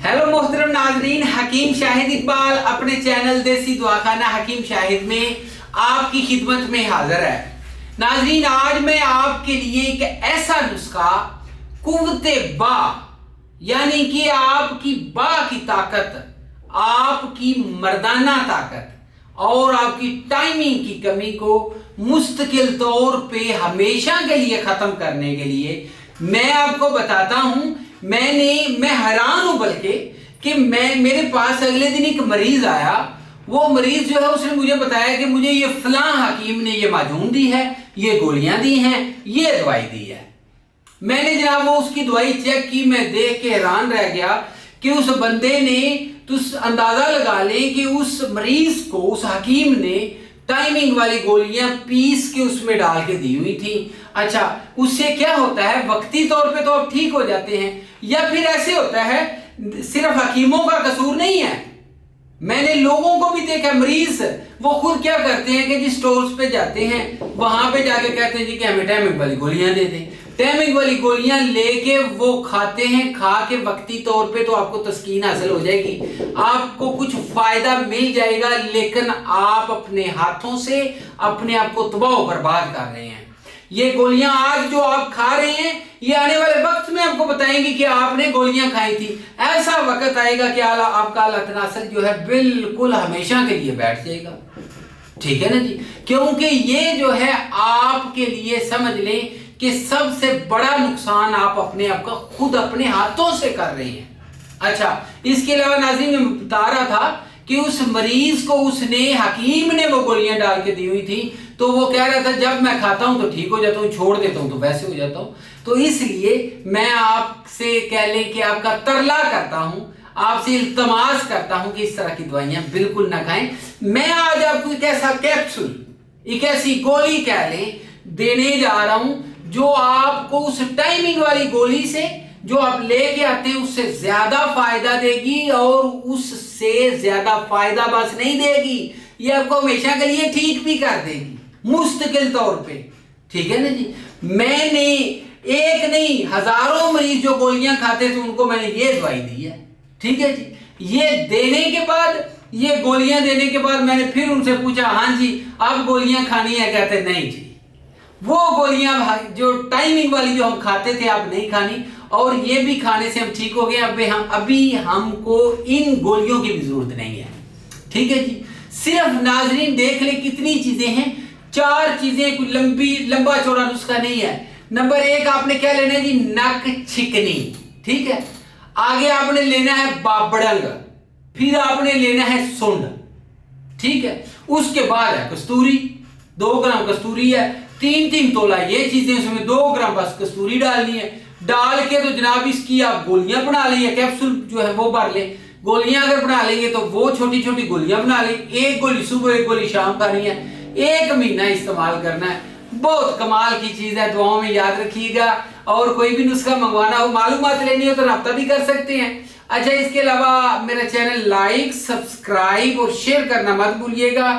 Hello मोहतरम नाजरीन, हकीम शाहिद इकबाल अपने चैनल देसी दुआखाना हकीम शाहिद में आपकी खिदमत में हाजिर है। नाजरीन, आज मैं आपके लिए एक ऐसा नुस्खा कुव्वते बा यानी कि आपकी बा की ताकत, आपकी मर्दाना ताकत और आपकी टाइमिंग की कमी को मुस्तकिल तौर पे हमेशा के लिए खत्म करने के लिए मैं आपको बताता हूं। मैं हैरान हूं बल्कि कि मेरे पास अगले दिन एक मरीज आया। वो मरीज जो है उसने मुझे बताया कि मुझे ये फलां हकीम ने ये माजून दी है, ये गोलियां दी हैं, ये दवाई दी है। मैंने जनाब वो उसकी दवाई चेक की, मैं देख के हैरान रह गया कि उस बंदे ने, तो अंदाजा लगा लें कि उस मरीज को उस हकीम ने टाइमिंग वाली गोलियां पीस के उसमें डाल के दी हुई थी। अच्छा, उससे क्या होता है, वक्ती तौर पे तो आप ठीक हो जाते हैं, या फिर ऐसे होता है सिर्फ हकीमों का कसूर नहीं है। मैंने लोगों को भी देखा, मरीज वो खुद क्या करते हैं कि जी स्टोर्स पे जाते हैं, वहां पे जाके कहते हैं जी कि हमें टाइमिंग वाली गोलियां दे दें। टाइमिंग वाली गोलियां लेके वो खाते हैं, खा के वक्ती तौर पे तो आपको तस्कीन हासिल हो जाएगी, आपको कुछ फायदा मिल जाएगा, लेकिन आप अपने हाथों से अपने आप को तबाह बर्बाद कर रहे हैं। ये गोलियां आज जो आप खा रहे हैं, ये आने वाले वक्त में आपको बताएंगे कि आपने गोलियां खाई थी। ऐसा वक्त आएगा कि आपका अल्लाह तनासर जो है बिल्कुल हमेशा के लिए बैठ जाएगा। ठीक है ना जी, क्योंकि ये जो है आपके लिए समझ लें कि सबसे बड़ा नुकसान आप अपने आप का खुद अपने हाथों से कर रहे हैं। अच्छा, इसके अलावा नाज़रीन मैं बता रहा था कि उस मरीज को उसने हकीम ने वो गोलियां डाल के दी हुई थी, तो वो कह रहा था जब मैं खाता हूं तो ठीक हो जाता हूं, छोड़ देता हूं तो वैसे हो जाता हूं। तो इसलिए मैं आपसे कह लें कि आपका तरला करता हूं, आपसे इल्तमास करता हूं कि इस तरह की दवाइयां बिल्कुल ना खाएं। मैं आज आपको एक ऐसा कैप्सूल, एक ऐसी गोली कह लें, देने जा रहा हूं जो आपको उस टाइमिंग वाली गोली से जो आप लेके आते हैं उससे ज्यादा फायदा देगी, और उससे ज्यादा फायदा बस नहीं देगी, ये आपको हमेशा के लिए ठीक भी कर देगी मुस्तकिल तौर पे। ठीक है ना जी, मैंने एक नहीं हजारों मरीज जो गोलियां खाते थे उनको मैंने ये दवाई दी है। ठीक है जी, ये देने के बाद, ये गोलियां देने के बाद मैंने फिर उनसे पूछा, हाँ जी आप गोलियां खानी है? कहते नहीं जी, वो गोलियां जो टाइमिंग वाली जो हम खाते थे आप नहीं खानी, और ये भी खाने से हम ठीक हो गए, अभी हमको इन गोलियों की भी जरूरत नहीं है। ठीक है जी, सिर्फ नाजरीन देख ले कितनी चीजें हैं, 4 चीजें, कोई लंबा चौड़ा नुस्खा नहीं है। नंबर 1 आपने क्या लेना है जी, नक छिकनी। ठीक है, आगे आपने लेना है बाबड़ंग, फिर आपने लेना है सुंड। ठीक है, उसके बाद है कस्तूरी, 2 ग्राम कस्तूरी है, 3-3 तोला ये चीजें, उसमें 2 ग्राम बस कस्तूरी डालनी है। डाल के तो जनाब इसकी आप गोलियां बना लें, कैप्सूल जो है वो भर लें। गोलियां अगर बना लेंगे तो वो छोटी छोटी गोलियां बना लें, 1 गोली सुबह 1 गोली शाम खानी है, 1 महीना इस्तेमाल करना है। बहुत कमाल की चीज है, दुआओं में याद रखिएगा। और कोई भी नुस्खा मंगवाना हो, मालूमात लेनी हो तो राब्ता भी कर सकते हैं। अच्छा, इसके अलावा मेरा चैनल लाइक, सब्सक्राइब और शेयर करना मत भूलिएगा।